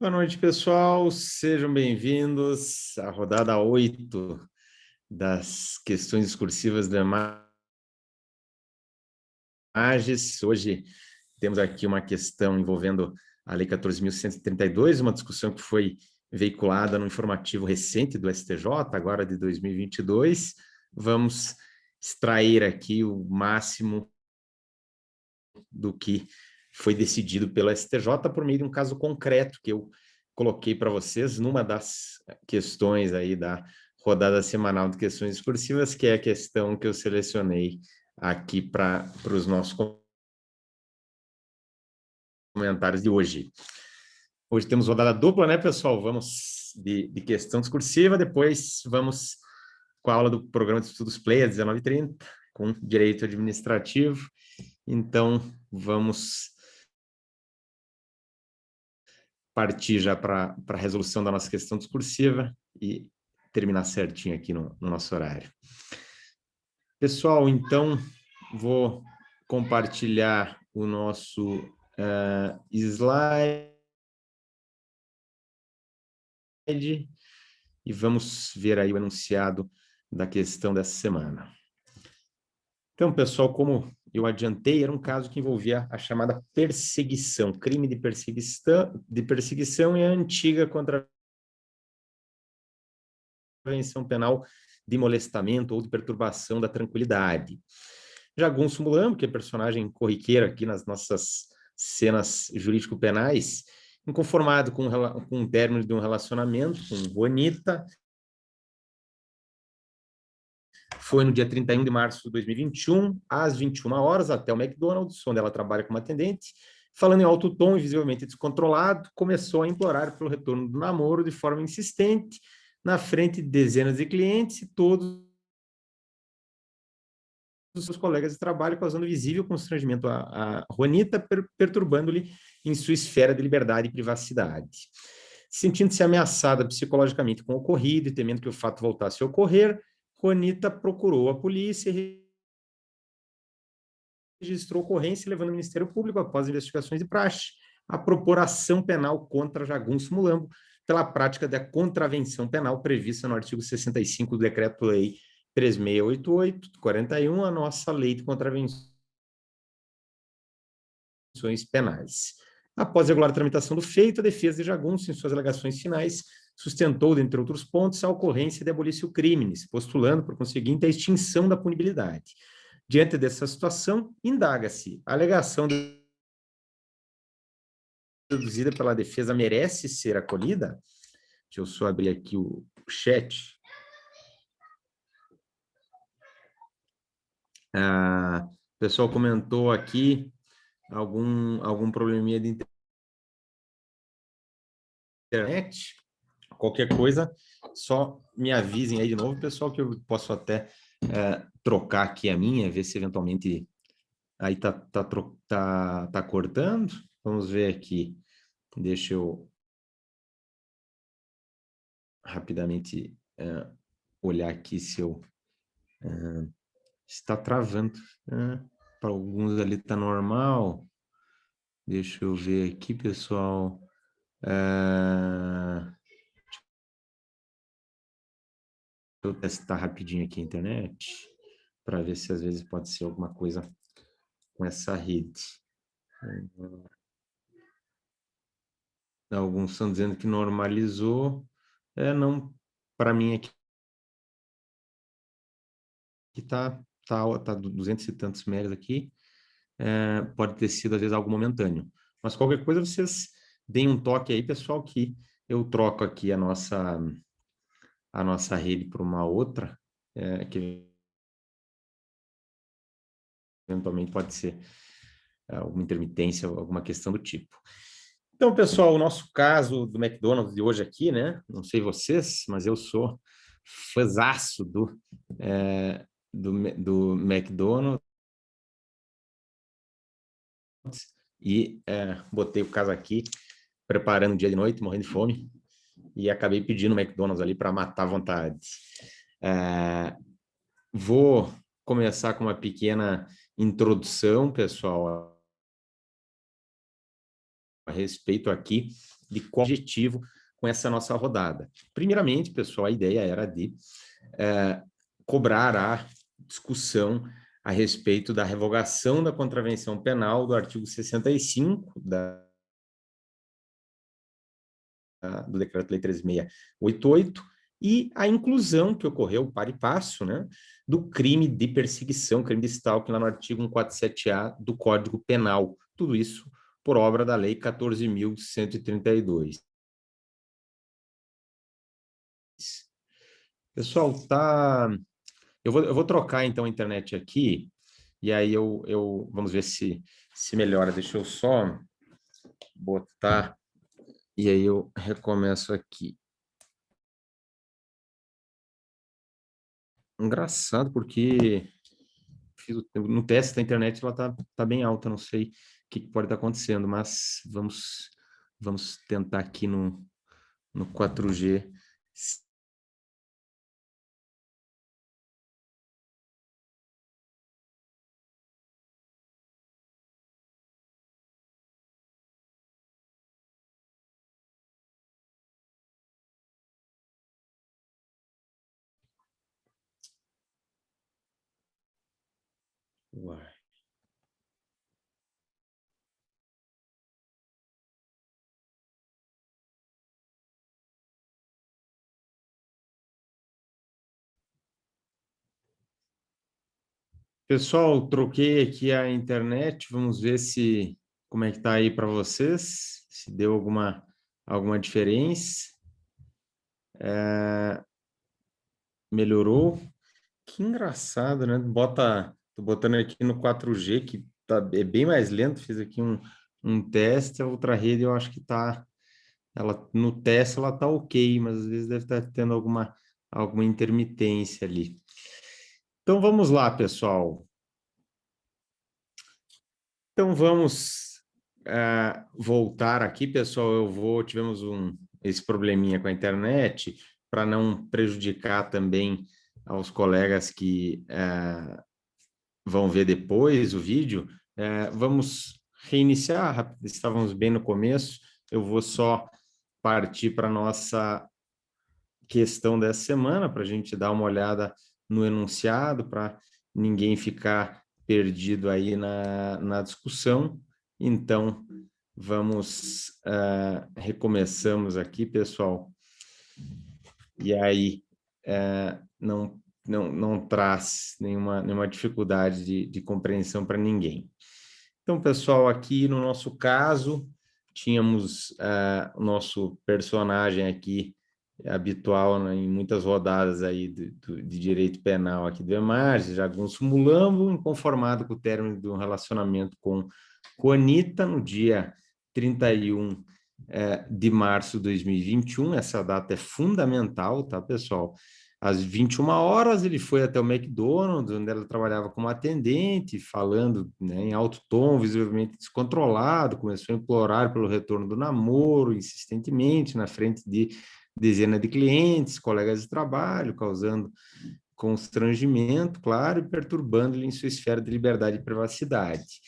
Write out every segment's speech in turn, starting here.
Boa noite, pessoal. Sejam bem-vindos à rodada 8 das questões discursivas da Magis. Hoje temos aqui uma questão envolvendo a Lei 14.132, uma discussão que foi veiculada no informativo recente do STJ, agora de 2022. Vamos extrair aqui o máximo do que foi decidido pelo STJ por meio de um caso concreto que eu coloquei para vocês numa das questões aí da rodada semanal de questões discursivas, que é a questão que eu selecionei aqui para os nossos comentários de hoje. Hoje temos rodada dupla, né, pessoal? Vamos de questão discursiva, depois vamos com a aula do programa de estudos Play, às 19h30, com direito administrativo. Então, vamos partir já para a resolução da nossa questão discursiva e terminar certinho aqui no nosso horário. Pessoal, então, vou compartilhar o nosso slide e vamos ver aí o enunciado da questão dessa semana. Então, pessoal, como eu adiantei, era um caso que envolvia a chamada perseguição, crime de perseguição e a antiga contravenção penal de molestamento ou de perturbação da tranquilidade. Jagunço Mulambo, que é personagem corriqueiro aqui nas nossas cenas jurídico-penais, inconformado com o término de um relacionamento com Bonita, foi no dia 31 de março de 2021, às 21 horas, até o McDonald's, onde ela trabalha como atendente. Falando em alto tom e visivelmente descontrolado, começou a implorar pelo retorno do namoro de forma insistente, na frente de dezenas de clientes e todos os seus colegas de trabalho, causando visível constrangimento a Juanita, perturbando-lhe em sua esfera de liberdade e privacidade. Sentindo-se ameaçada psicologicamente com o ocorrido e temendo que o fato voltasse a ocorrer, Juanita procurou a polícia e registrou ocorrência, levando ao Ministério Público, após investigações de praxe, a propor ação penal contra Jagunço Mulambo pela prática da contravenção penal prevista no artigo 65 do Decreto-Lei 3688/41, a nossa Lei de Contravenções Penais. Após regular a tramitação do feito, a defesa de Jagunço, em suas alegações finais, sustentou, dentre outros pontos, a ocorrência de abolício crimes, postulando, por conseguinte, a extinção da punibilidade. Diante dessa situação, indaga-se: a alegação deduzida pela defesa merece ser acolhida? Deixa eu só abrir aqui o chat. O pessoal comentou aqui algum probleminha de internet. Qualquer coisa, só me avisem aí de novo, pessoal, que eu posso até trocar aqui a minha, ver se eventualmente aí tá cortando. Vamos ver aqui. Deixa eu rapidamente olhar aqui se eu está travando. Para alguns ali está normal. Deixa eu ver aqui, pessoal. Deixa eu testar rapidinho aqui a internet, para ver se às vezes pode ser alguma coisa com essa rede. Alguns estão dizendo que normalizou. Não, para mim aqui tá 200 e tantos megas aqui. Pode ter sido, às vezes, algo momentâneo. Mas qualquer coisa, vocês deem um toque aí, pessoal, que eu troco aqui a nossa rede por uma outra, que eventualmente pode ser alguma intermitência, alguma questão do tipo. Então, pessoal, o nosso caso do McDonald's de hoje aqui, né? Não sei vocês, mas eu sou fãzaço do McDonald's e botei o caso aqui, preparando o dia de noite, morrendo de fome, e acabei pedindo o McDonald's ali para matar a vontade. Vou começar com uma pequena introdução, pessoal, a respeito aqui de qual objetivo com essa nossa rodada. Primeiramente, pessoal, a ideia era de cobrar a discussão a respeito da revogação da contravenção penal do artigo 65 do Decreto-Lei 3688 e a inclusão que ocorreu para e passo, né, do crime de perseguição, crime de stalking, lá no artigo 147-A do Código Penal. Tudo isso por obra da Lei 14.132. Pessoal, eu vou trocar então a internet aqui, e aí vamos ver se melhora. Deixa eu só botar, e aí eu recomeço aqui. Engraçado, porque no teste da internet ela tá bem alta, não sei o que pode estar acontecendo, mas vamos tentar aqui no 4G. Uai. Pessoal, troquei aqui a internet, vamos ver como é que tá aí para vocês, se deu alguma diferença. Melhorou? Que engraçado, né? Tô botando aqui no 4G, que é bem mais lento, fiz aqui um teste, a outra rede eu acho que no teste ela tá ok, mas às vezes deve estar tendo alguma intermitência ali. Então vamos lá, pessoal. Então vamos voltar aqui, pessoal. Tivemos esse probleminha com a internet, para não prejudicar também aos colegas que vão ver depois o vídeo. Vamos reiniciar, estávamos bem no começo. Eu vou só partir para a nossa questão dessa semana, para a gente dar uma olhada no enunciado, para ninguém ficar perdido aí na discussão. Então, recomeçamos aqui, pessoal. E aí, não traz nenhuma dificuldade de compreensão para ninguém. Então, pessoal, aqui no nosso caso, tínhamos o nosso personagem aqui, habitual, né, em muitas rodadas aí de direito penal aqui do Emarges, Jagunço Mulambo, inconformado com o término do relacionamento com Anitta, no dia 31 de março de 2021, essa data é fundamental, tá, pessoal? Às 21 horas, ele foi até o McDonald's, onde ela trabalhava como atendente, falando, né, em alto tom, visivelmente descontrolado, começou a implorar pelo retorno do namoro, insistentemente, na frente de dezenas de clientes, colegas de trabalho, causando constrangimento, claro, e perturbando-lhe em sua esfera de liberdade e privacidade.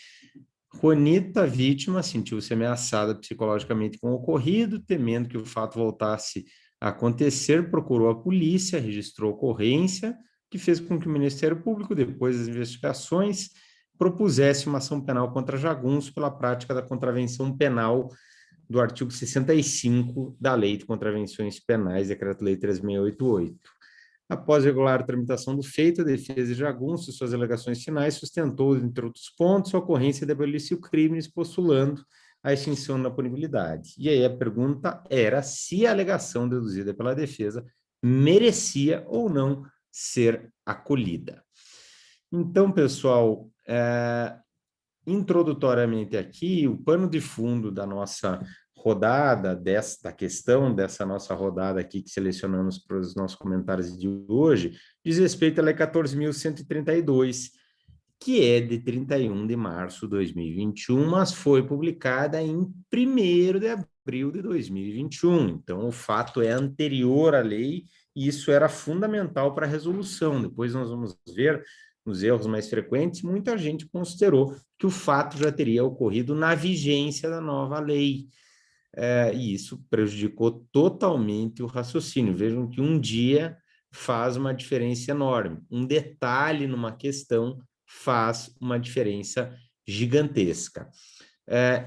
Juanita, vítima, sentiu-se ameaçada psicologicamente com o ocorrido, temendo que o fato voltasse a acontecer, procurou a polícia, registrou a ocorrência, que fez com que o Ministério Público, depois das investigações, propusesse uma ação penal contra Jagunço pela prática da contravenção penal do artigo 65 da Lei de Contravenções Penais, Decreto-Lei 3688. Após regular a tramitação do feito, a defesa de Jagunço, suas alegações finais, sustentou, entre outros pontos, a ocorrência de abolício crimes, postulando a extinção da punibilidade. E aí a pergunta era se a alegação deduzida pela defesa merecia ou não ser acolhida. Então, pessoal, introdutoriamente aqui, o pano de fundo da nossa rodada, dessa nossa rodada aqui que selecionamos para os nossos comentários de hoje, diz respeito à Lei 14.132, que é de 31 de março de 2021, mas foi publicada em 1º de abril de 2021. Então, o fato é anterior à lei e isso era fundamental para a resolução. Depois nós vamos ver nos erros mais frequentes, muita gente considerou que o fato já teria ocorrido na vigência da nova lei. e isso prejudicou totalmente o raciocínio. Vejam que um dia faz uma diferença enorme. Um detalhe numa questão faz uma diferença gigantesca.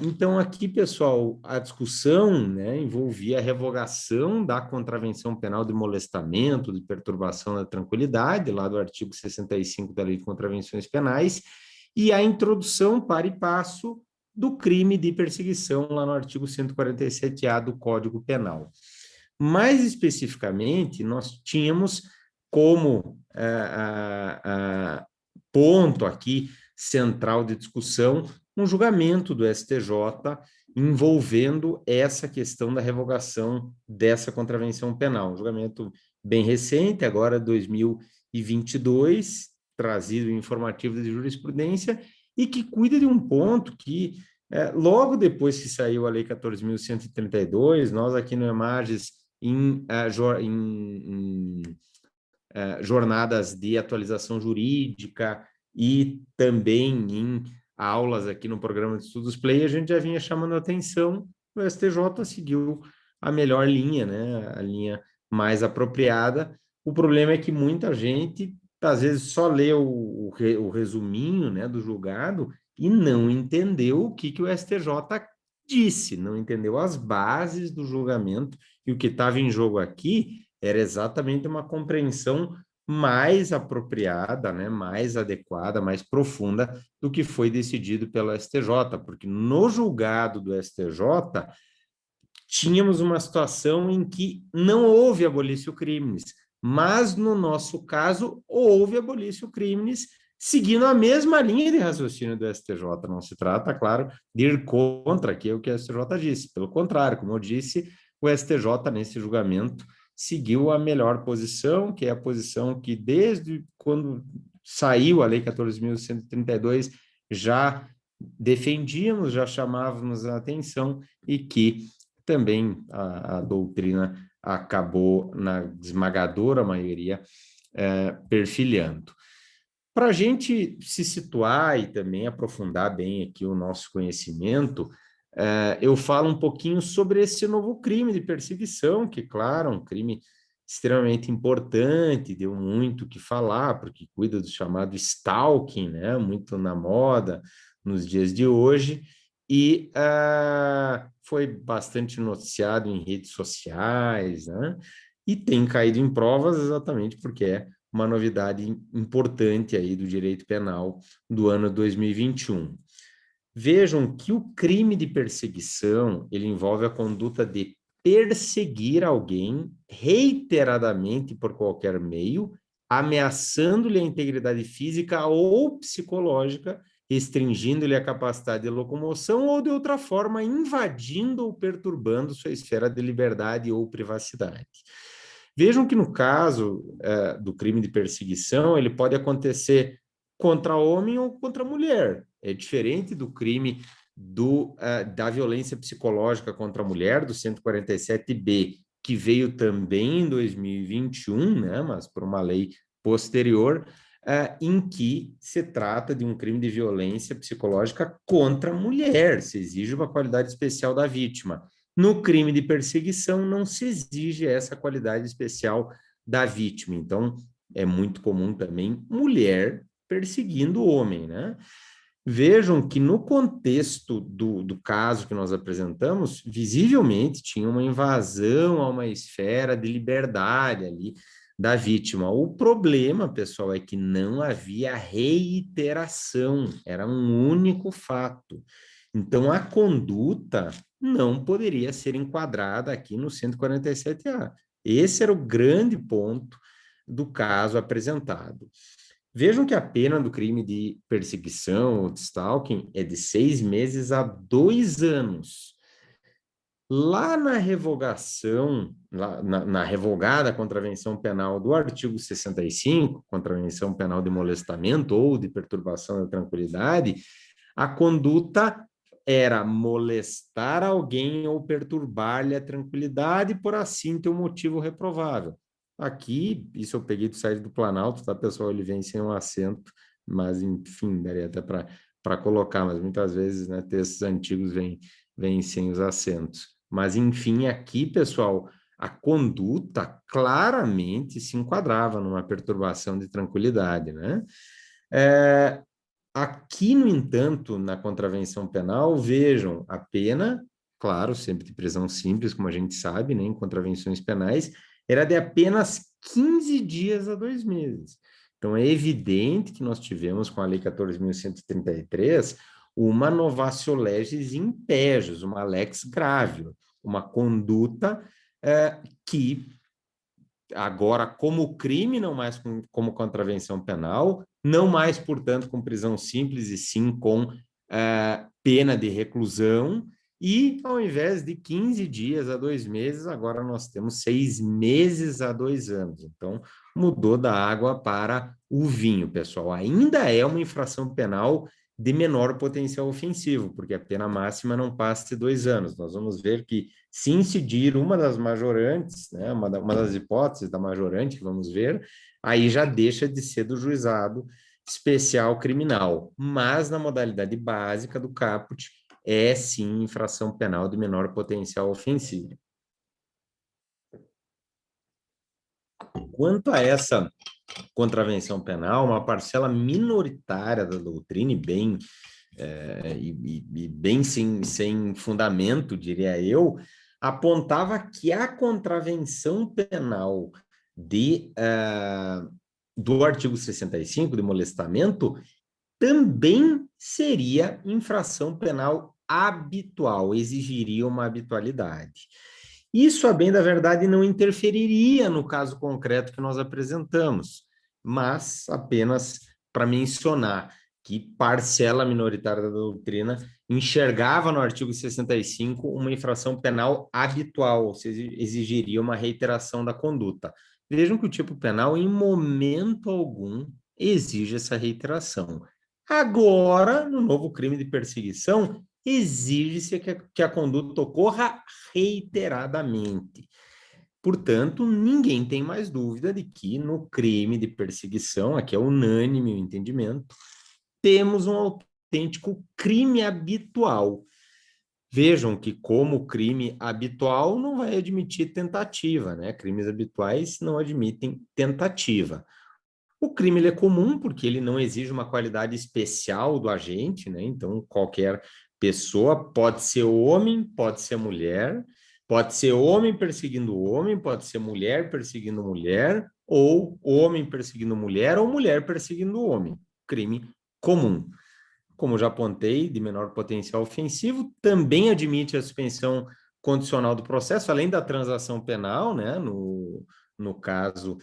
Então, aqui, pessoal, a discussão, né, envolvia a revogação da contravenção penal de molestamento, de perturbação da tranquilidade, lá do artigo 65 da Lei de Contravenções Penais, e a introdução para e passo do crime de perseguição, lá no artigo 147-A do Código Penal. Mais especificamente, nós tínhamos como ponto aqui central de discussão um julgamento do STJ envolvendo essa questão da revogação dessa contravenção penal. Um julgamento bem recente, agora 2022, trazido em informativo de jurisprudência, e que cuida de um ponto que, logo depois que saiu a Lei 14.132, nós aqui no Emages, em jornadas de atualização jurídica e também em aulas aqui no programa de estudos Play, a gente já vinha chamando a atenção, o STJ seguiu a melhor linha, né? A linha mais apropriada. O problema é que muita gente, às vezes, só lê o resuminho, né, do julgado e não entendeu o que o STJ disse, não entendeu as bases do julgamento, e o que estava em jogo aqui era exatamente uma compreensão mais apropriada, né, mais adequada, mais profunda do que foi decidido pelo STJ, porque no julgado do STJ tínhamos uma situação em que não houve abolício crimes, mas no nosso caso houve abolício crimes seguindo a mesma linha de raciocínio do STJ. Não se trata, claro, de ir contra aquilo que o STJ disse. Pelo contrário, como eu disse, o STJ, nesse julgamento, seguiu a melhor posição, que é a posição que desde quando saiu a Lei 14.132 já defendíamos, já chamávamos a atenção, e que também a doutrina acabou, na esmagadora maioria, perfilhando. Para a gente se situar e também aprofundar bem aqui o nosso conhecimento, eu falo um pouquinho sobre esse novo crime de perseguição, que, claro, é um crime extremamente importante, deu muito o que falar, porque cuida do chamado stalking, né? Muito na moda nos dias de hoje, e foi bastante noticiado em redes sociais, né? E tem caído em provas exatamente porque é uma novidade importante aí do direito penal do ano 2021. Vejam que o crime de perseguição, ele envolve a conduta de perseguir alguém reiteradamente por qualquer meio, ameaçando-lhe a integridade física ou psicológica, restringindo-lhe a capacidade de locomoção ou, de outra forma, invadindo ou perturbando sua esfera de liberdade ou privacidade. Vejam que no caso do crime de perseguição, ele pode acontecer contra homem ou contra mulher. É diferente do crime da violência psicológica contra a mulher, do 147B, que veio também em 2021, né, mas por uma lei posterior, em que se trata de um crime de violência psicológica contra a mulher, se exige uma qualidade especial da vítima. No crime de perseguição, não se exige essa qualidade especial da vítima. Então, é muito comum também mulher perseguindo o homem, né? Vejam que no contexto do caso que nós apresentamos, visivelmente tinha uma invasão a uma esfera de liberdade ali da vítima. O problema, pessoal, é que não havia reiteração, era um único fato. Então, a conduta não poderia ser enquadrada aqui no 147A. Esse era o grande ponto do caso apresentado. Vejam que a pena do crime de perseguição ou de stalking é de 6 meses a 2 anos. Lá na revogação, na revogada contravenção penal do artigo 65, contravenção penal de molestamento ou de perturbação da tranquilidade, a conduta era molestar alguém ou perturbar-lhe a tranquilidade por assim ter um motivo reprovável. Aqui, isso eu peguei do site do Planalto, tá, pessoal? Ele vem sem um acento, mas, enfim, daria até para colocar, mas muitas vezes, né, textos antigos vêm sem os acentos. Mas, enfim, aqui, pessoal, a conduta claramente se enquadrava numa perturbação de tranquilidade, né? Aqui, no entanto, na contravenção penal, vejam, a pena, claro, sempre de prisão simples, como a gente sabe, né, em contravenções penais, era de apenas 15 dias a 2 meses. Então, é evidente que nós tivemos, com a Lei 14.133, uma novatio legis impejus, uma lex gravio, uma conduta que agora como crime, não mais como contravenção penal, não mais, portanto, com prisão simples, e sim com pena de reclusão, e ao invés de 15 dias a 2 meses, agora nós temos 6 meses a 2 anos. Então, mudou da água para o vinho, pessoal. Ainda é uma infração penal de menor potencial ofensivo, porque a pena máxima não passa de 2 anos. Nós vamos ver que, se incidir uma das majorantes, né, uma das hipóteses da majorante que vamos ver, aí já deixa de ser do juizado especial criminal. Mas na modalidade básica do caput, é sim infração penal de menor potencial ofensivo. Quanto a essa contravenção penal, uma parcela minoritária da doutrina, e bem sem fundamento, diria eu, apontava que a contravenção penal do artigo 65, de molestamento, também seria infração penal habitual, exigiria uma habitualidade. Isso, a bem da verdade, não interferiria no caso concreto que nós apresentamos, mas apenas para mencionar que parcela minoritária da doutrina enxergava no artigo 65 uma infração penal habitual, ou seja, exigiria uma reiteração da conduta. Vejam que o tipo penal, em momento algum, exige essa reiteração. Agora, no novo crime de perseguição, exige-se que a conduta ocorra reiteradamente. Portanto, ninguém tem mais dúvida de que no crime de perseguição, aqui é unânime o entendimento, temos um autêntico crime habitual. Vejam que, como crime habitual, não vai admitir tentativa, né? Crimes habituais não admitem tentativa. O crime ele é comum porque ele não exige uma qualidade especial do agente, né? Então, qualquer pessoa pode ser homem, pode ser mulher, pode ser homem perseguindo homem, pode ser mulher perseguindo mulher, ou homem perseguindo mulher, ou mulher perseguindo homem. Crime comum. Como já apontei, de menor potencial ofensivo, também admite a suspensão condicional do processo, além da transação penal, né? No caso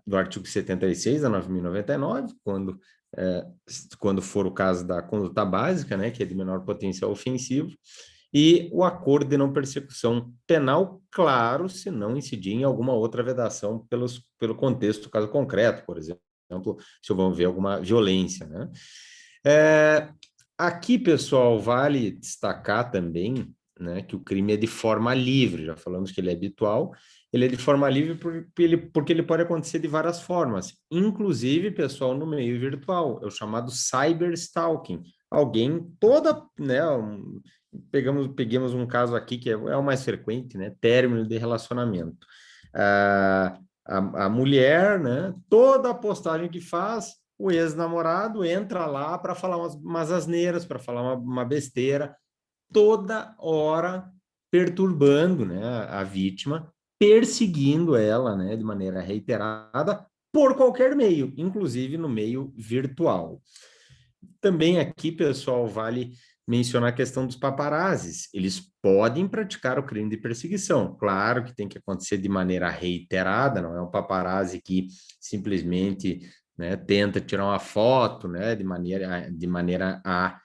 do artigo 76 da 9.099, quando for o caso da conduta básica, né, que é de menor potencial ofensivo, e o acordo de não persecução penal, claro, se não incidir em alguma outra vedação pelo contexto do caso concreto, por exemplo, se houver alguma violência, né? Aqui, pessoal, vale destacar também, né, que o crime é de forma livre, já falamos que ele é habitual, ele é de forma livre porque ele pode acontecer de várias formas, inclusive, pessoal, no meio virtual, é o chamado cyberstalking. Alguém né, peguemos um caso aqui que é o mais frequente, né, término de relacionamento. A mulher, né, toda a postagem que faz, o ex-namorado entra lá para falar umas asneiras, para falar uma besteira, toda hora perturbando, né, a vítima, perseguindo ela, né, de maneira reiterada, por qualquer meio, inclusive no meio virtual. Também aqui, pessoal, vale mencionar a questão dos paparazzis. Eles podem praticar o crime de perseguição. Claro que tem que acontecer de maneira reiterada, não é um paparazzi que simplesmente, né, tenta tirar uma foto, né, de maneira a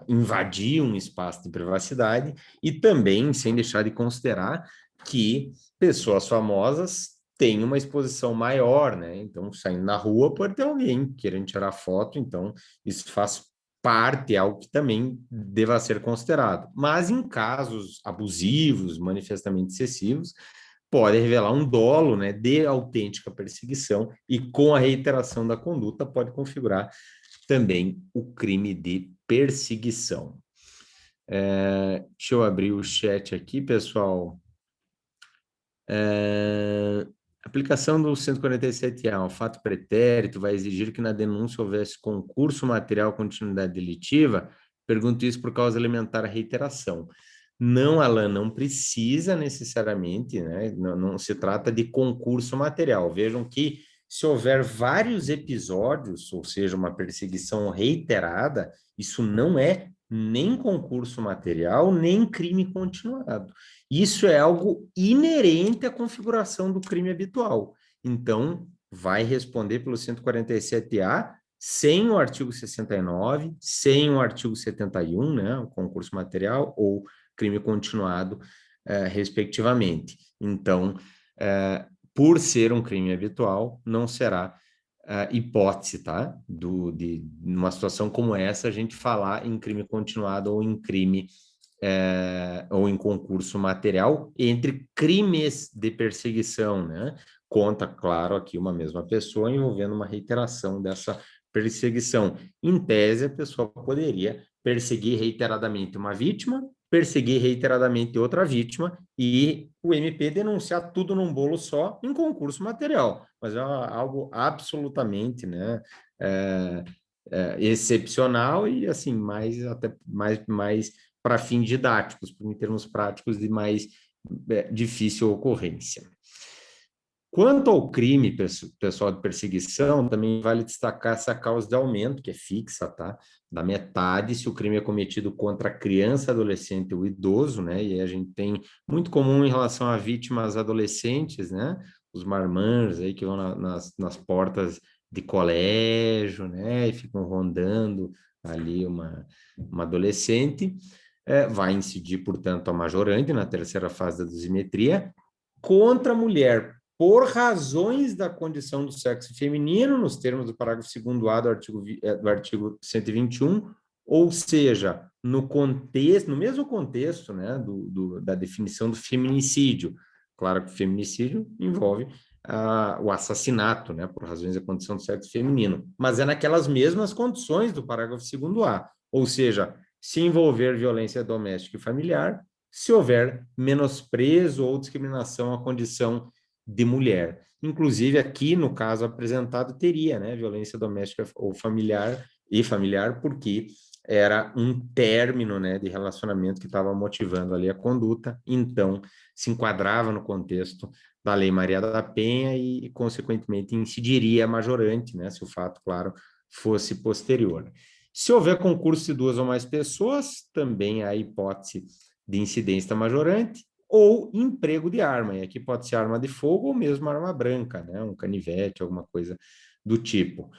invadir um espaço de privacidade, e também sem deixar de considerar que pessoas famosas têm uma exposição maior, né? Então, saindo na rua, pode ter alguém querendo tirar foto, então isso faz parte, é algo que também deva ser considerado. Mas em casos abusivos, manifestamente excessivos, pode revelar um dolo, né, de autêntica perseguição, e com a reiteração da conduta pode configurar também o crime de perseguição. Deixa eu abrir o chat aqui, pessoal. Aplicação do 147A, o fato pretérito vai exigir que na denúncia houvesse concurso material continuidade delitiva. Pergunto isso por causa elementar reiteração. Não, Alan, não precisa necessariamente, né? Não se trata de concurso material. Vejam que se houver vários episódios, ou seja, uma perseguição reiterada, isso não é nem concurso material, nem crime continuado. Isso é algo inerente à configuração do crime habitual. Então, vai responder pelo 147A sem o artigo 69, sem o artigo 71, né, o concurso material ou crime continuado, respectivamente. Então, por ser um crime habitual, não será hipótese, tá? De numa situação como essa, a gente falar em crime continuado ou em crime ou em concurso material entre crimes de perseguição, né? Conta, claro, aqui uma mesma pessoa envolvendo uma reiteração dessa perseguição. Em tese, a pessoa poderia perseguir reiteradamente uma vítima, perseguir reiteradamente outra vítima e o MP denunciar tudo num bolo só em concurso material. Mas é algo absolutamente, né? Excepcional e assim até mais para fins didáticos, em termos práticos de mais difícil ocorrência. Quanto ao crime, pessoal, de perseguição, também vale destacar essa causa de aumento, que é fixa, tá? Da metade, se o crime é cometido contra a criança, adolescente ou idoso, né? E a gente tem muito comum em relação a vítimas adolescentes, né? Os marmanjos aí que vão nas portas de colégio, né? E ficam rondando ali uma adolescente. Vai incidir, portanto, a majorande na terceira fase da dosimetria contra a mulher por razões da condição do sexo feminino, nos termos do parágrafo 2º-A do artigo 121, ou seja, no mesmo contexto, né, da definição do feminicídio. Claro que o feminicídio envolve o assassinato, né, por razões da condição do sexo feminino, mas é naquelas mesmas condições do parágrafo 2º-A, ou seja, se envolver violência doméstica e familiar, se houver menosprezo ou discriminação à condição de mulher. Inclusive, aqui no caso apresentado, teria, né, violência doméstica ou familiar, porque era um término, né, de relacionamento que estava motivando ali a conduta, então se enquadrava no contexto da Lei Maria da Penha e consequentemente, incidiria a majorante, né, se o fato, claro, fosse posterior. Se houver concurso de 2 ou mais pessoas, também há hipótese de incidência majorante ou emprego de arma. E aqui pode ser arma de fogo ou mesmo arma branca, né? Um canivete, alguma coisa do tipo.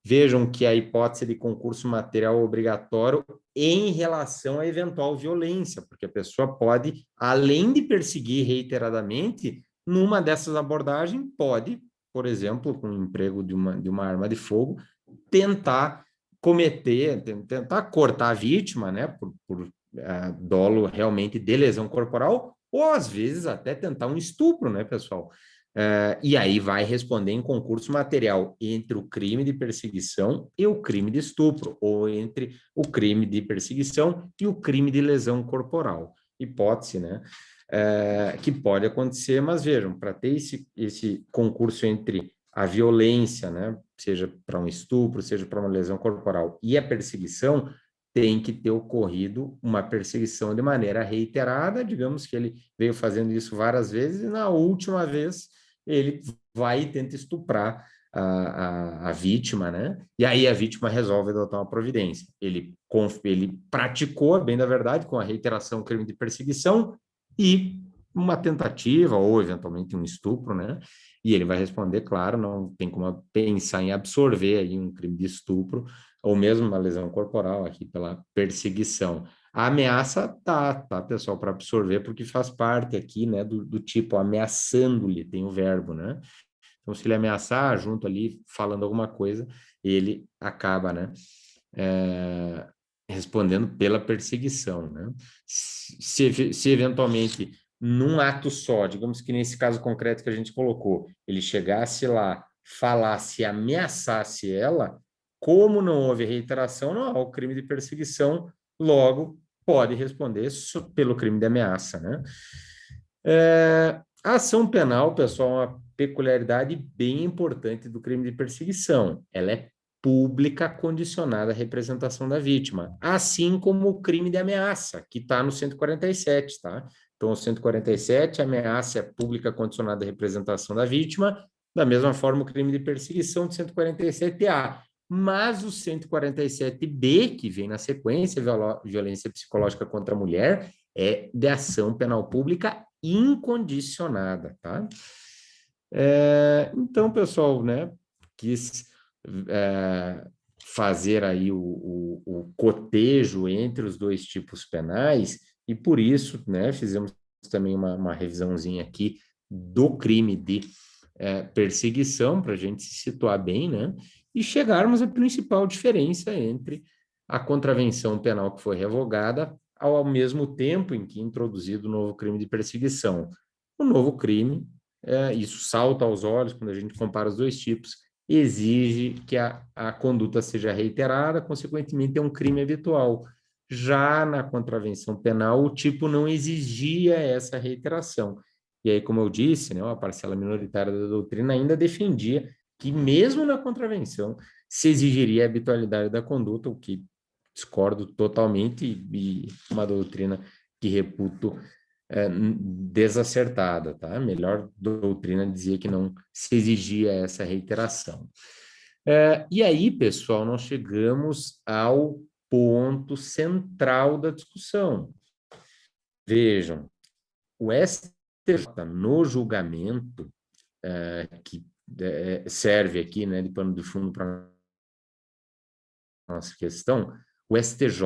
Vejam que a hipótese de concurso material obrigatório em relação à eventual violência, porque a pessoa pode, além de perseguir reiteradamente, numa dessas abordagens, pode, por exemplo, com o emprego de uma arma de fogo, tentar tentar cortar a vítima, né, por dolo realmente de lesão corporal, ou às vezes até tentar um estupro, né, pessoal? E aí vai responder em concurso material entre o crime de perseguição e o crime de estupro, ou entre o crime de perseguição e o crime de lesão corporal. Hipótese, né? Que pode acontecer, mas vejam, para ter esse concurso entre a violência, né, seja para um estupro, seja para uma lesão corporal, e a perseguição, tem que ter ocorrido uma perseguição de maneira reiterada, digamos que ele veio fazendo isso várias vezes, e na última vez ele vai e tenta estuprar a vítima, né? E aí a vítima resolve adotar uma providência. Ele praticou, bem da verdade, com a reiteração crime de perseguição e uma tentativa ou eventualmente um estupro, né? E ele vai responder, claro, não tem como pensar em absorver aí um crime de estupro ou mesmo uma lesão corporal aqui pela perseguição. A ameaça tá, pessoal, para absorver, porque faz parte aqui, né, do tipo ameaçando-lhe, tem o verbo, né? Então, se ele ameaçar, junto ali, falando alguma coisa, ele acaba, né, respondendo pela perseguição, né? Se eventualmente, num ato só, digamos que nesse caso concreto que a gente colocou, ele chegasse lá, falasse, ameaçasse ela, como não houve reiteração, não há o crime de perseguição, logo pode responder pelo crime de ameaça, né? A ação penal, pessoal, é uma peculiaridade bem importante do crime de perseguição. Ela é pública condicionada à representação da vítima, assim como o crime de ameaça, que está no 147, tá? Então, o 147, a ameaça é pública condicionada à representação da vítima, da mesma forma o crime de perseguição de 147A. Mas o 147B, que vem na sequência, violência psicológica contra a mulher, é de ação penal pública incondicionada, tá? Então, pessoal, né, quis fazer aí o cotejo entre os dois tipos penais e por isso, né, fizemos também uma revisãozinha aqui do crime de perseguição para a gente se situar bem, né, e chegarmos à principal diferença entre a contravenção penal que foi revogada ao mesmo tempo em que introduzido o novo crime de perseguição. O novo crime, isso salta aos olhos quando a gente compara os dois tipos, exige que a conduta seja reiterada, consequentemente é um crime habitual. Já na contravenção penal, o tipo não exigia essa reiteração. E aí, como eu disse, né, a parcela minoritária da doutrina ainda defendia que mesmo na contravenção se exigiria a habitualidade da conduta, o que discordo totalmente e uma doutrina que reputo desacertada, tá? A melhor doutrina dizia que não se exigia essa reiteração. E aí, pessoal, nós chegamos ao ponto central da discussão. Vejam, o STJ, no julgamento, que serve aqui, né, de pano de fundo para nossa questão, o STJ,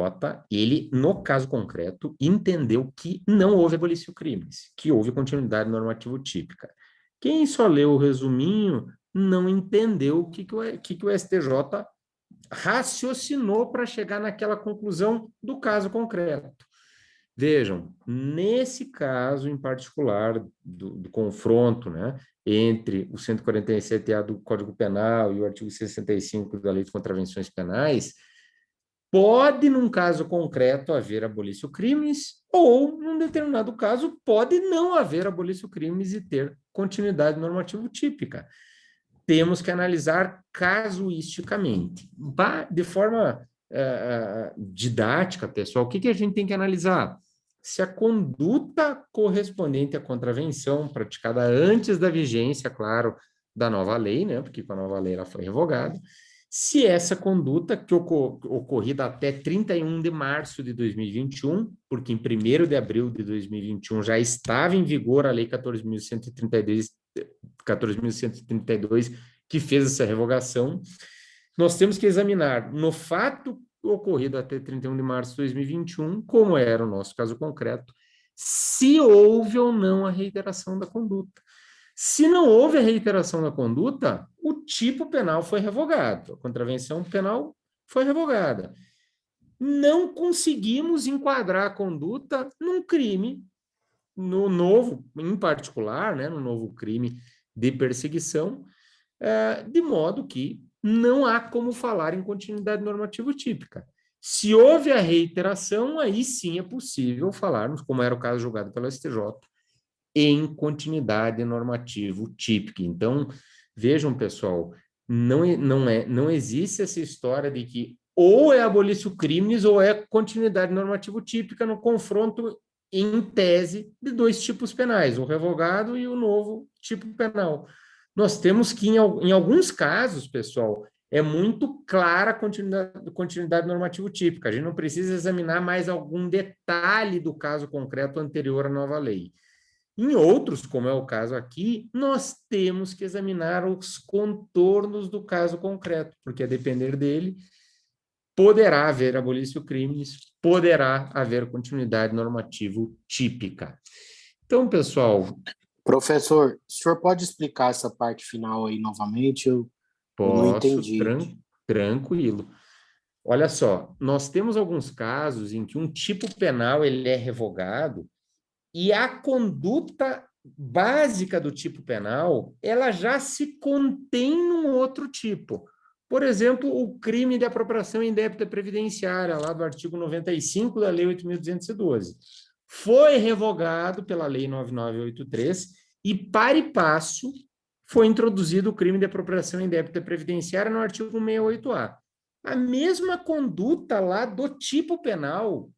ele, no caso concreto, entendeu que não houve abolício crimes, que houve continuidade normativo típica. Quem só leu o resuminho não entendeu o que o STJ raciocinou para chegar naquela conclusão do caso concreto. Vejam, nesse caso em particular do confronto, né, entre o 147A do Código Penal e o artigo 65 da Lei de Contravenções Penais, pode, num caso concreto, haver abolício crimes, ou, num determinado caso, pode não haver abolício crimes e ter continuidade normativo típica. Temos que analisar casuisticamente. De forma didática, pessoal, o que a gente tem que analisar? Se a conduta correspondente à contravenção praticada antes da vigência, claro, da nova lei, né? Porque com a nova lei ela foi revogada, se essa conduta que ocorrida até 31 de março de 2021, porque em 1º de abril de 2021 já estava em vigor a Lei 14.132, que fez essa revogação, nós temos que examinar no fato ocorrido até 31 de março de 2021, como era o nosso caso concreto, se houve ou não a reiteração da conduta. Se não houve a reiteração da conduta, o tipo penal foi revogado, a contravenção penal foi revogada. Não conseguimos enquadrar a conduta num crime, no novo, em particular, né, no novo crime de perseguição, de modo que não há como falar em continuidade normativa típica. Se houve a reiteração, aí sim é possível falarmos, como era o caso julgado pelo STJ, em continuidade normativo típica. Então, vejam, pessoal, não existe essa história de que ou é abolício crimes ou é continuidade normativo típica no confronto em tese de dois tipos penais, o revogado e o novo tipo penal. Nós temos que, em alguns casos, pessoal, é muito clara a continuidade normativo típica. A gente não precisa examinar mais algum detalhe do caso concreto anterior à nova lei. Em outros, como é o caso aqui, nós temos que examinar os contornos do caso concreto, porque a depender dele, poderá haver abolício crimes, poderá haver continuidade normativo típica. Então, pessoal... Professor, o senhor pode explicar essa parte final aí novamente? Eu não Posso, entendi. tranquilo. Olha só, nós temos alguns casos em que um tipo penal ele é revogado e a conduta básica do tipo penal, ela já se contém num outro tipo. Por exemplo, o crime de apropriação indébita previdenciária, lá do artigo 95 da Lei 8.212. Foi revogado pela Lei 9983 e, para e passo, foi introduzido o crime de apropriação indébita previdenciária no artigo 68A. A mesma conduta lá do tipo penal,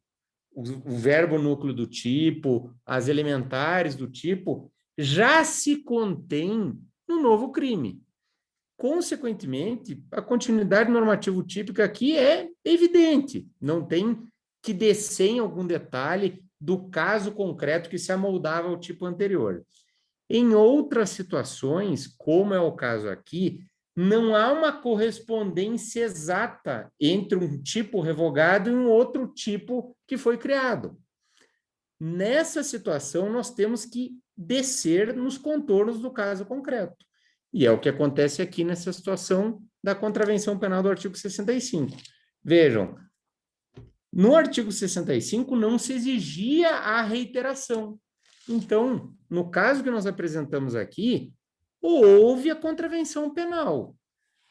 o verbo núcleo do tipo, as elementares do tipo, já se contém no novo crime. Consequentemente, a continuidade normativo-típica aqui é evidente, não tem que descer em algum detalhe do caso concreto que se amoldava ao tipo anterior. Em outras situações, como é o caso aqui, não há uma correspondência exata entre um tipo revogado e um outro tipo que foi criado. Nessa situação, nós temos que descer nos contornos do caso concreto. E é o que acontece aqui nessa situação da contravenção penal do artigo 65. Vejam, no artigo 65 não se exigia a reiteração. Então, no caso que nós apresentamos aqui, houve a contravenção penal.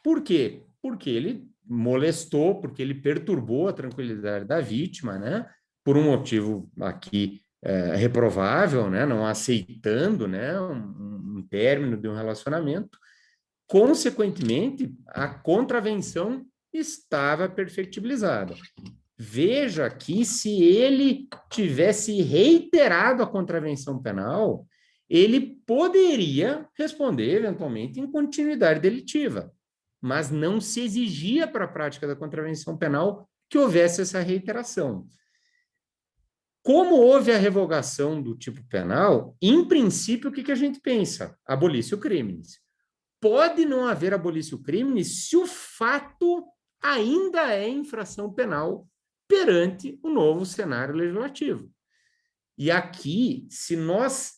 Por quê? Porque ele molestou, porque ele perturbou a tranquilidade da vítima, né? Por um motivo aqui reprovável, né? Não aceitando, né? Um término de um relacionamento. Consequentemente, a contravenção estava perfectibilizada. Veja que se ele tivesse reiterado a contravenção penal, ele poderia responder eventualmente em continuidade delitiva, mas não se exigia para a prática da contravenção penal que houvesse essa reiteração. Como houve a revogação do tipo penal, em princípio, o que a gente pensa? Abolício crimes. Pode não haver abolício crimes se o fato ainda é infração penal perante o novo cenário legislativo. E aqui, se nós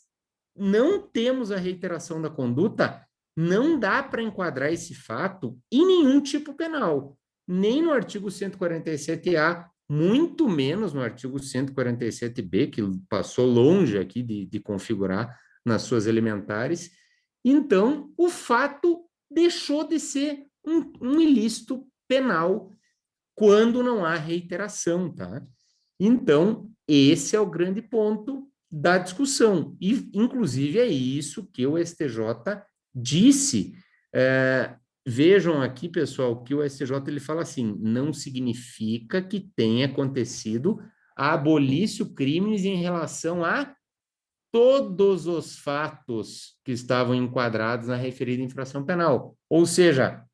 não temos a reiteração da conduta, não dá para enquadrar esse fato em nenhum tipo penal, nem no artigo 147A, muito menos no artigo 147B, que passou longe aqui de configurar nas suas elementares. Então, o fato deixou de ser um ilícito penal quando não há reiteração, tá? Então, esse é o grande ponto da discussão. E, inclusive, é isso que o STJ disse. Vejam aqui, pessoal, que o STJ ele fala assim, não significa que tenha acontecido abolício crimes em relação a todos os fatos que estavam enquadrados na referida infração penal. Ou seja,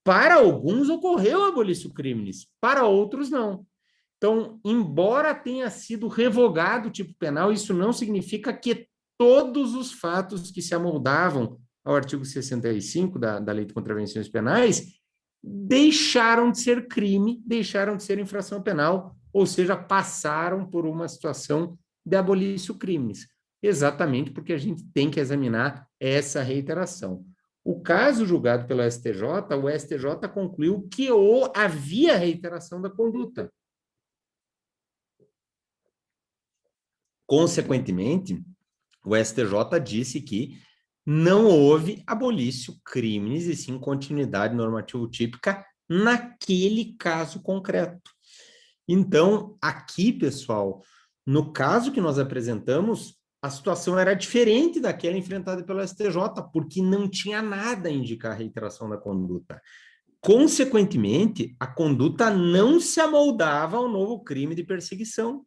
para alguns ocorreu abolício crimes, para outros não. Então, embora tenha sido revogado o tipo penal, isso não significa que todos os fatos que se amoldavam ao artigo 65 da Lei de Contravenções Penais deixaram de ser crime, deixaram de ser infração penal, ou seja, passaram por uma situação de abolício crimes, exatamente porque a gente tem que examinar essa reiteração. O caso julgado pelo STJ, o STJ concluiu que havia reiteração da conduta. Consequentemente, o STJ disse que não houve abolício crimes e sim continuidade normativo-típica naquele caso concreto. Então, aqui, pessoal, no caso que nós apresentamos, a situação era diferente daquela enfrentada pelo STJ, porque não tinha nada a indicar a reiteração da conduta. Consequentemente, a conduta não se amoldava ao novo crime de perseguição.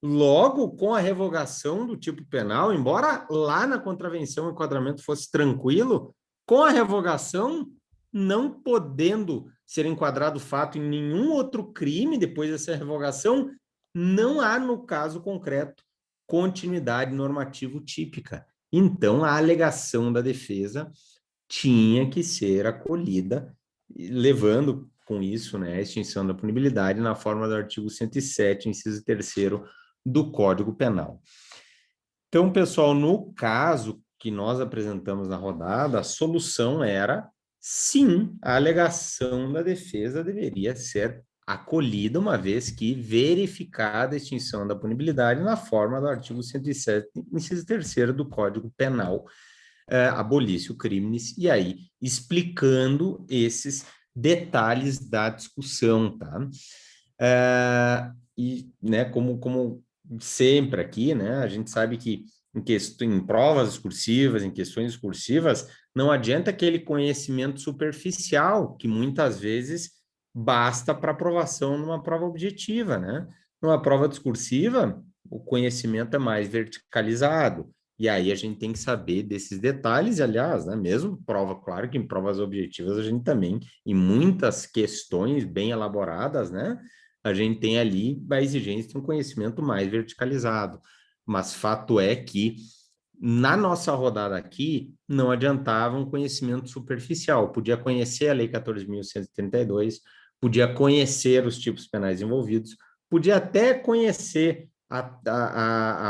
Logo, com a revogação do tipo penal, embora lá na contravenção o enquadramento fosse tranquilo, com a revogação, não podendo ser enquadrado o fato em nenhum outro crime depois dessa revogação, não há, no caso concreto, continuidade normativo típica. Então, a alegação da defesa tinha que ser acolhida, levando com isso, né, a extinção da punibilidade na forma do artigo 107, inciso 3º do Código Penal. Então, pessoal, no caso que nós apresentamos na rodada, a solução era, sim, a alegação da defesa deveria ser acolhida, uma vez que verificada a extinção da punibilidade na forma do artigo 107, inciso 3º do Código Penal, abolício crimes, e aí explicando esses detalhes da discussão, tá? E, né, como sempre aqui, né, a gente sabe que em provas discursivas, em questões discursivas, não adianta aquele conhecimento superficial que muitas vezes basta para aprovação numa prova objetiva, né? Numa prova discursiva, o conhecimento é mais verticalizado, e aí a gente tem que saber desses detalhes, e, aliás, né, mesmo prova, claro que em provas objetivas a gente também, em muitas questões bem elaboradas, né, a gente tem ali a exigência de um conhecimento mais verticalizado. Mas fato é que na nossa rodada aqui não adiantava um conhecimento superficial. Podia conhecer a Lei 14.132, podia conhecer os tipos penais envolvidos, podia até conhecer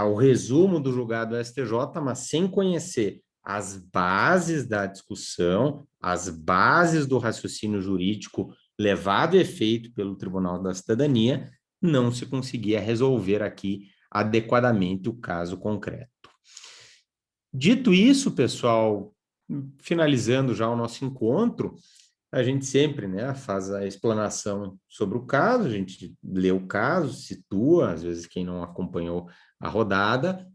o resumo do julgado do STJ, mas sem conhecer as bases da discussão, as bases do raciocínio jurídico levado a efeito pelo Tribunal da Cidadania, não se conseguia resolver aqui adequadamente o caso concreto. Dito isso, pessoal, finalizando já o nosso encontro, a gente sempre, né, faz a explanação sobre o caso, a gente lê o caso, situa, às vezes quem não acompanhou a rodada,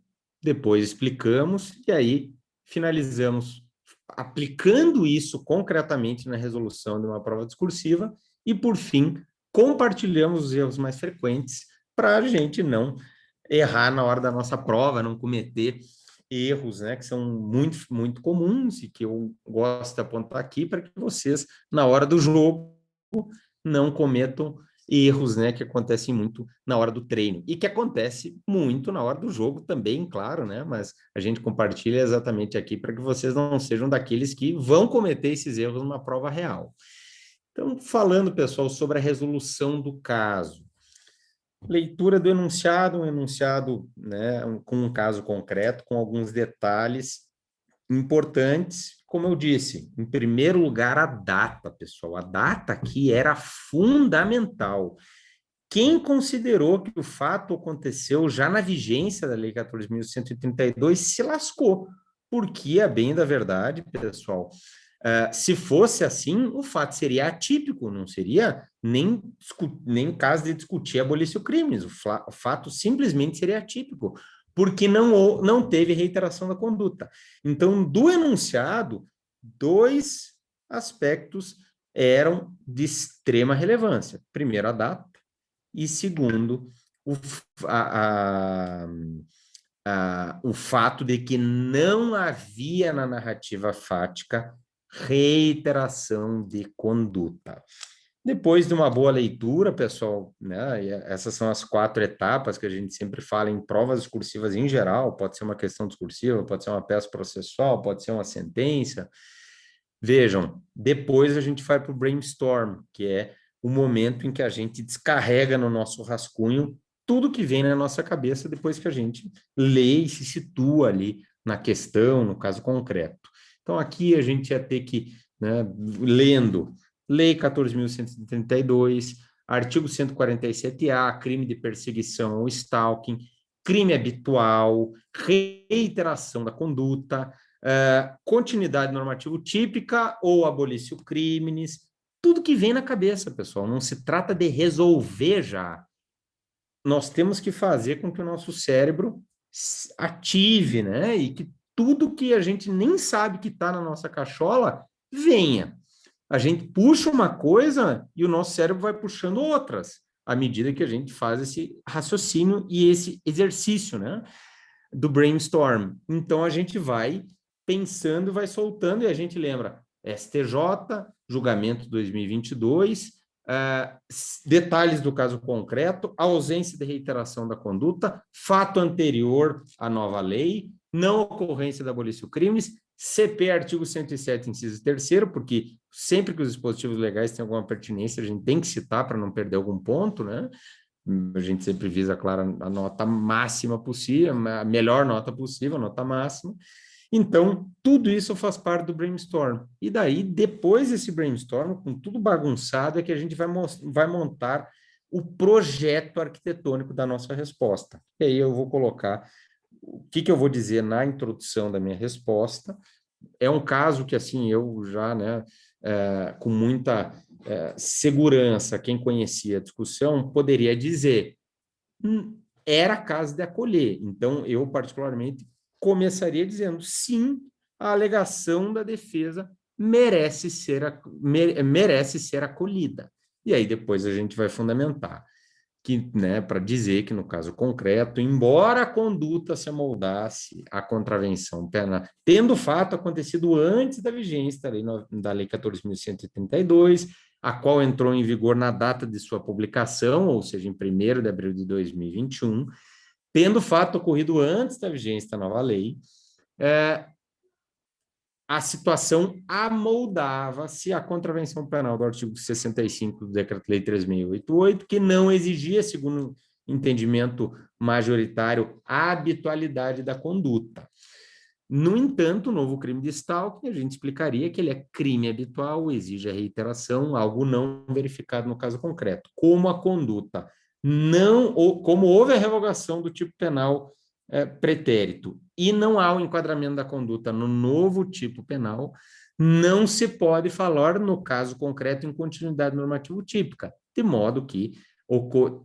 depois explicamos e aí finalizamos aplicando isso concretamente na resolução de uma prova discursiva e, por fim, compartilhamos os erros mais frequentes para a gente não errar na hora da nossa prova, não cometer erros, né, que são muito comuns e que eu gosto de apontar aqui para que vocês, na hora do jogo, não cometam erros, né, que acontecem muito na hora do treino e que acontece muito na hora do jogo também, claro, né, mas a gente compartilha exatamente aqui para que vocês não sejam daqueles que vão cometer esses erros numa prova real. Então, falando, pessoal, sobre a resolução do caso, leitura do enunciado, um enunciado, né, com um caso concreto, com alguns detalhes importantes, como eu disse, em primeiro lugar, a data, pessoal. A data aqui era fundamental. Quem considerou que o fato aconteceu já na vigência da Lei 14.132 se lascou, porque, a bem da verdade, pessoal, se fosse assim, o fato seria atípico, não seria nem caso de discutir abolício crimes, o fato simplesmente seria atípico, porque não teve reiteração da conduta. Então, do enunciado, dois aspectos eram de extrema relevância. Primeiro, a data, e segundo, o fato de que não havia na narrativa fática reiteração de conduta. Depois de uma boa leitura, pessoal, né, essas são as 4 etapas que a gente sempre fala em provas discursivas em geral, pode ser uma questão discursiva, pode ser uma peça processual, pode ser uma sentença. Vejam, depois a gente vai para o brainstorm, que é o momento em que a gente descarrega no nosso rascunho tudo que vem na nossa cabeça depois que a gente lê e se situa ali na questão, no caso concreto. Então, aqui a gente ia ter que, né, lendo Lei 14.132, artigo 147-A, crime de perseguição ou stalking, crime habitual, reiteração da conduta, continuidade normativo típica ou abolício crimes, tudo que vem na cabeça, pessoal. Não se trata de resolver já. Nós temos que fazer com que o nosso cérebro ative, né? E que tudo que a gente nem sabe que está na nossa cachola venha. A gente puxa uma coisa e o nosso cérebro vai puxando outras, à medida que a gente faz esse raciocínio e esse exercício, né? Do brainstorm. Então, a gente vai pensando, vai soltando, e a gente lembra STJ, julgamento 2022, detalhes do caso concreto, ausência de reiteração da conduta, fato anterior à nova lei, não ocorrência da abolício crimes, CP artigo 107, inciso 3º, porque sempre que os dispositivos legais têm alguma pertinência, a gente tem que citar para não perder algum ponto, né? A gente sempre visa, claro, a nota máxima possível, a melhor nota possível, a nota máxima. Então, tudo isso faz parte do brainstorm. E daí, depois desse brainstorm, com tudo bagunçado, é que a gente vai montar o projeto arquitetônico da nossa resposta. E aí eu vou colocar o que eu vou dizer na introdução da minha resposta. É um caso que, assim, eu já, né, com muita segurança, quem conhecia a discussão, poderia dizer era caso de acolher. Então, eu, particularmente, começaria dizendo, sim, a alegação da defesa merece ser acolhida. E aí, depois, a gente vai fundamentar que, né, para dizer que, no caso concreto, embora a conduta se amoldasse à contravenção penal, tendo o fato acontecido antes da vigência da Lei 14.132, a qual entrou em vigor na data de sua publicação, ou seja, em 1º de abril de 2021, tendo o fato ocorrido antes da vigência da nova lei, a situação amoldava-se à contravenção penal do artigo 65 do Decreto-Lei 3.688, que não exigia, segundo entendimento majoritário, a habitualidade da conduta. No entanto, o novo crime de stalking, a gente explicaria que ele é crime habitual, exige a reiteração, algo não verificado no caso concreto. Como a conduta não, ou como houve a revogação do tipo penal pretérito e não há o enquadramento da conduta no novo tipo penal, não se pode falar, no caso concreto, em continuidade normativo típica, de modo que,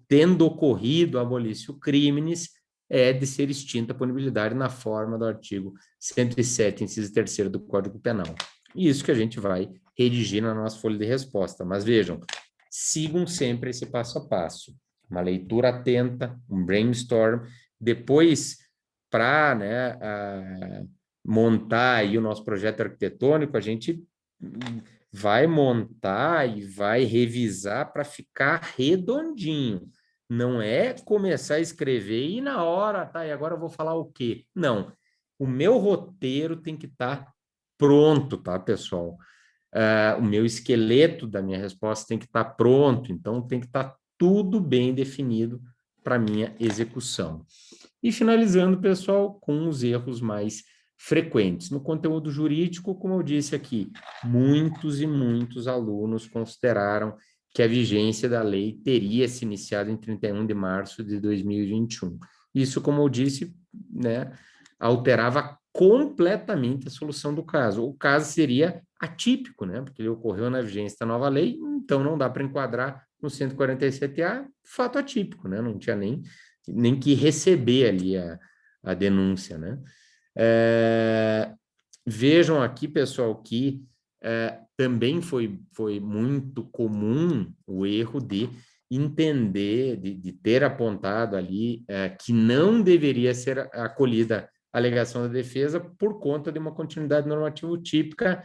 tendo ocorrido abolício criminis, é de ser extinta a punibilidade na forma do artigo 107, inciso 3º do Código Penal. E isso que a gente vai redigir na nossa folha de resposta. Mas vejam, sigam sempre esse passo a passo. Uma leitura atenta, um brainstorm. Depois, para montar aí o nosso projeto arquitetônico, a gente vai montar e vai revisar para ficar redondinho. Não é começar a escrever e na hora, tá, e agora eu vou falar o quê? Não. O meu roteiro tem que estar pronto, tá, pessoal? O meu esqueleto da minha resposta tem que estar pronto, então tem que estar tudo bem definido para minha execução. E finalizando, pessoal, com os erros mais frequentes. No conteúdo jurídico, como eu disse aqui, muitos e muitos alunos consideraram que a vigência da lei teria se iniciado em 31 de março de 2021. Isso, como eu disse, né, alterava completamente a solução do caso. O caso seria atípico, né, porque ele ocorreu na vigência da nova lei, então não dá para enquadrar no 147A, fato atípico, né, não tinha nem que receber ali a denúncia, né. Vejam aqui, pessoal, que também foi muito comum o erro de entender, de ter apontado ali que não deveria ser acolhida a alegação da defesa por conta de uma continuidade normativa típica,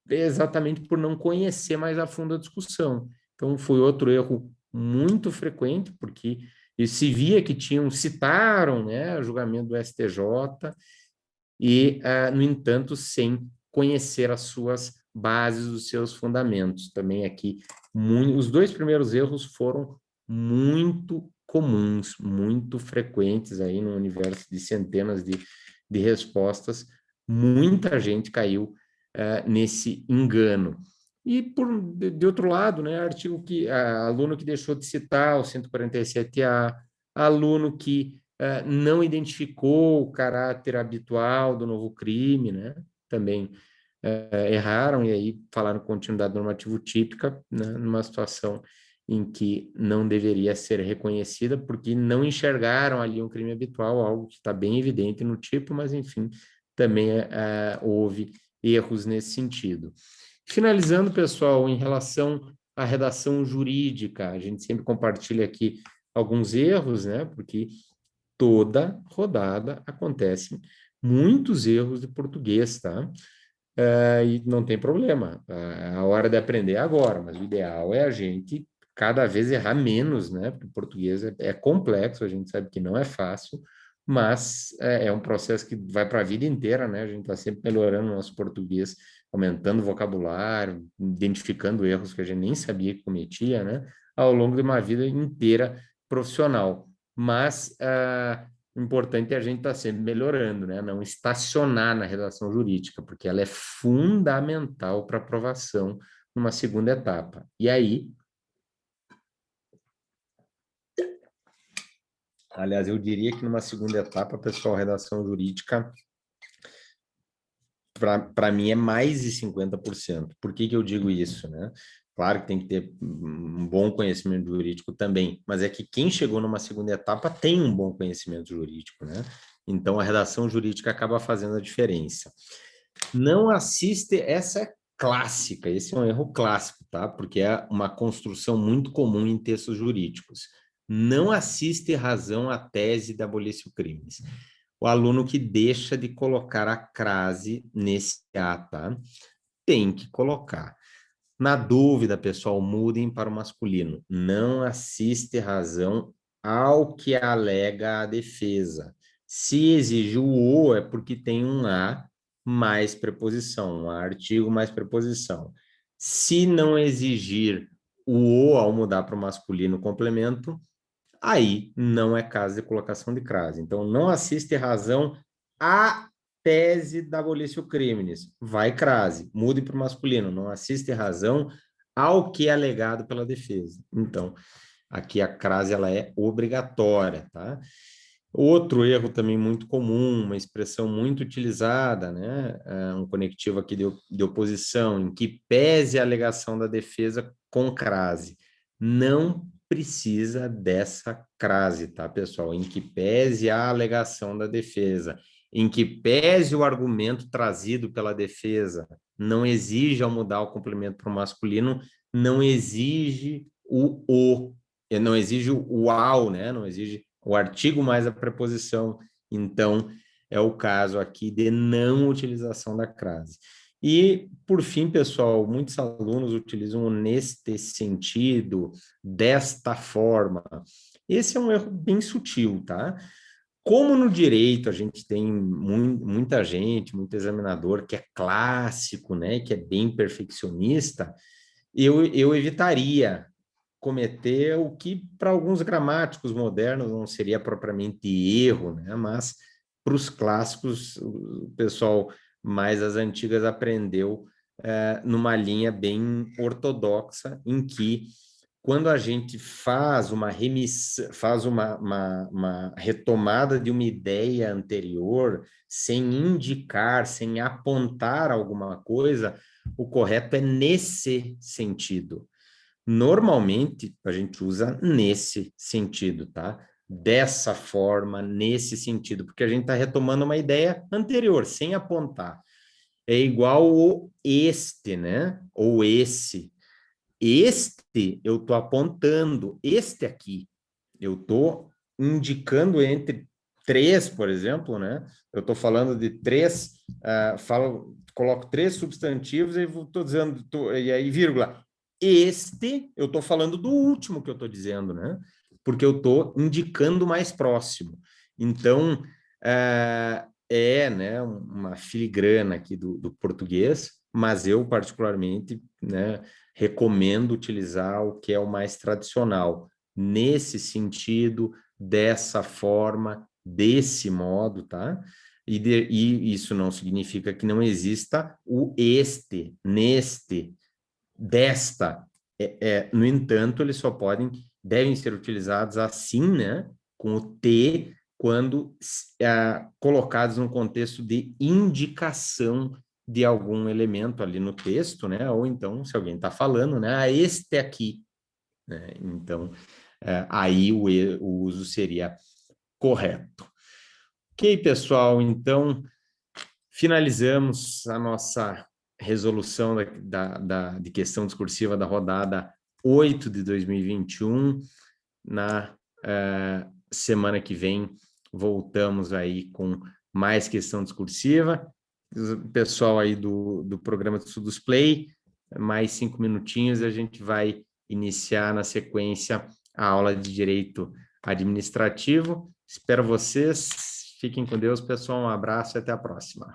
exatamente por não conhecer mais a fundo a discussão. Então, foi outro erro muito frequente, porque se via que citaram, né, o julgamento do STJ, e, no entanto, sem conhecer as suas bases, os seus fundamentos. Também aqui, os 2 primeiros erros foram muito comuns, muito frequentes aí no universo de centenas de respostas. Muita gente caiu nesse engano. E, de outro lado, né, aluno que deixou de citar o 147A, aluno que não identificou o caráter habitual do novo crime, né? Também erraram e aí falaram continuidade normativa típica, né? Numa situação em que não deveria ser reconhecida, porque não enxergaram ali um crime habitual, algo que está bem evidente no tipo, mas, enfim, também houve erros nesse sentido. Finalizando, pessoal, em relação à redação jurídica, a gente sempre compartilha aqui alguns erros, né? Porque toda rodada acontecem muitos erros de português, tá? E não tem problema, a hora de aprender é agora, mas o ideal é a gente cada vez errar menos, né? Porque o português é complexo, a gente sabe que não é fácil, mas é um processo que vai para a vida inteira, né? A gente está sempre melhorando o nosso português, aumentando o vocabulário, identificando erros que a gente nem sabia que cometia, né? Ao longo de uma vida inteira profissional. Mas o importante é a gente estar sempre melhorando, né? Não estacionar na redação jurídica, porque ela é fundamental para aprovação numa segunda etapa. E aí, aliás, eu diria que numa segunda etapa, pessoal, a redação jurídica, para mim, é mais de 50%. Por que eu digo isso, né? claro que tem que ter um bom conhecimento jurídico também, mas é que quem chegou numa segunda etapa tem um bom conhecimento jurídico, né? Então, a redação jurídica acaba fazendo a diferença. Não assiste, essa é clássica, esse é um erro clássico, tá? Porque é uma construção muito comum em textos jurídicos. Não assiste razão à tese da abolição crimes. O aluno que deixa de colocar a crase nesse A, tá? Tem que colocar. Na dúvida, pessoal, mudem para o masculino. Não assiste razão ao que alega a defesa. Se exige o "o", é porque tem um "a" mais preposição, um artigo mais preposição. Se não exigir o "o" ao mudar para o masculino complemento, aí não é caso de colocação de crase. Então, não assiste razão à tese da abolição crimes. Vai crase, mude para o masculino. Não assiste razão ao que é alegado pela defesa. Então, aqui a crase ela é obrigatória, tá? Outro erro também muito comum, uma expressão muito utilizada, né? Um conectivo aqui de oposição, em que pese a alegação da defesa com crase. Não precisa dessa crase, tá, pessoal? Em que pese a alegação da defesa, em que pese o argumento trazido pela defesa, não exige, ao mudar o complemento para o masculino, não exige não exige o "ao", né? Não exige o artigo mais a preposição. Então, é o caso aqui de não utilização da crase. E, por fim, pessoal, muitos alunos utilizam neste sentido, desta forma. Esse é um erro bem sutil, tá? Como no direito a gente tem muita gente, muito examinador que é clássico, né, que é bem perfeccionista, eu evitaria cometer o que para alguns gramáticos modernos não seria propriamente erro, né? Mas para os clássicos, o pessoal mais as antigas aprendeu numa linha bem ortodoxa, em que quando a gente faz uma remissão, faz uma retomada de uma ideia anterior, sem indicar, sem apontar alguma coisa, o correto é nesse sentido. Normalmente, a gente usa nesse sentido, tá? Dessa forma, nesse sentido, porque a gente está retomando uma ideia anterior, sem apontar. É igual o este, né? Ou esse. Este, eu estou apontando. Este aqui, eu estou indicando entre três, por exemplo, né? Eu estou falando de três, coloco três substantivos e estou dizendo, e aí, vírgula. Este, eu estou falando do último que eu estou dizendo, né? Porque eu estou indicando mais próximo. Então, né, uma filigrana aqui do português, mas eu, particularmente, né, recomendo utilizar o que é o mais tradicional, nesse sentido, dessa forma, desse modo, tá? E isso não significa que não exista o este, neste, desta. No entanto, eles só devem ser utilizados assim, né? Com o T, quando colocados num contexto de indicação de algum elemento ali no texto, né? Ou então, se alguém está falando, né? Este aqui, né? Então, aí o uso seria correto. Ok, pessoal, então finalizamos a nossa resolução de questão discursiva da rodada 8 de 2021. Na semana que vem, voltamos aí com mais questão discursiva. O pessoal aí do programa de estudos Play, mais 5 minutinhos, a gente vai iniciar na sequência a aula de Direito Administrativo. Espero vocês. Fiquem com Deus, pessoal. Um abraço e até a próxima.